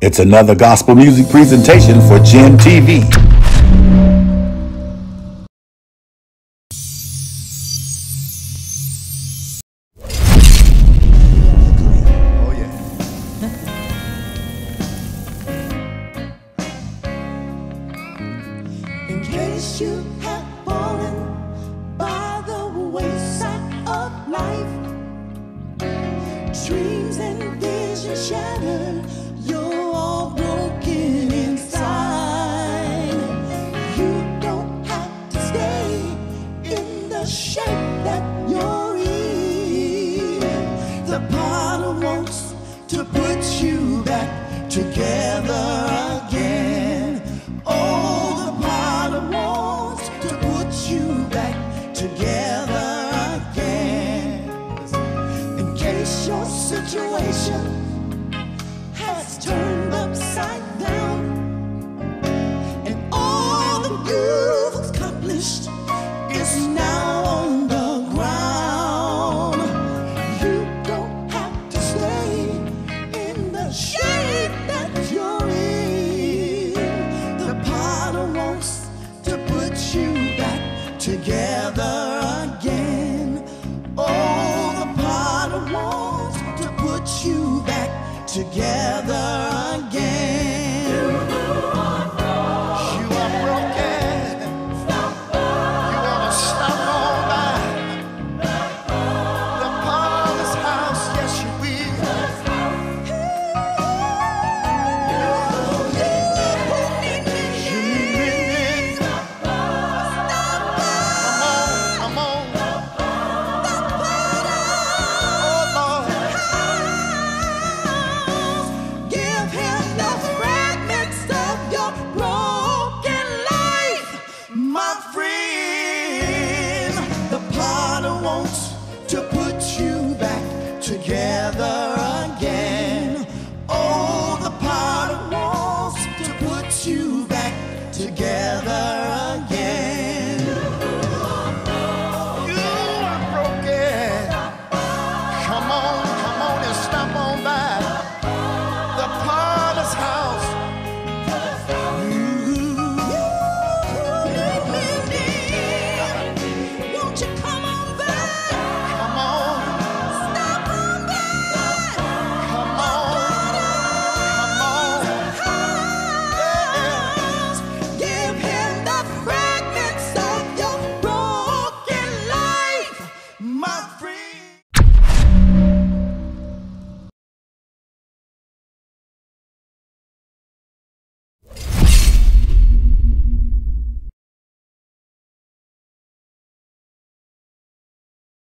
It's another gospel music presentation for G.I.N TV. Oh yeah. In case you have fallen by the wayside of life, dreams and visions shattered, you're all broken inside. You don't have to stay in the shape that you're in. The potter wants to put you back together again. Oh, the potter wants to put you back together again. In case your situation has turned upside down and all that you've accomplished is now on the ground, you don't have to stay in the shape that you're in. The potter wants to put you back together again. Oh, the potter wants to put you back together again. You are broken. You wanna stop on by the potter's house? Yes, you will. You need me. Come on. Give him the fragments of your broken life, my friend. The potter wants to put you back together again. Oh, the potter wants to put you back together again. You are broken. Come on and stop on by the potter's house. Won't you come on back? Come on. Stop on by. Come on. Yes. Give him the fragments of your broken life, my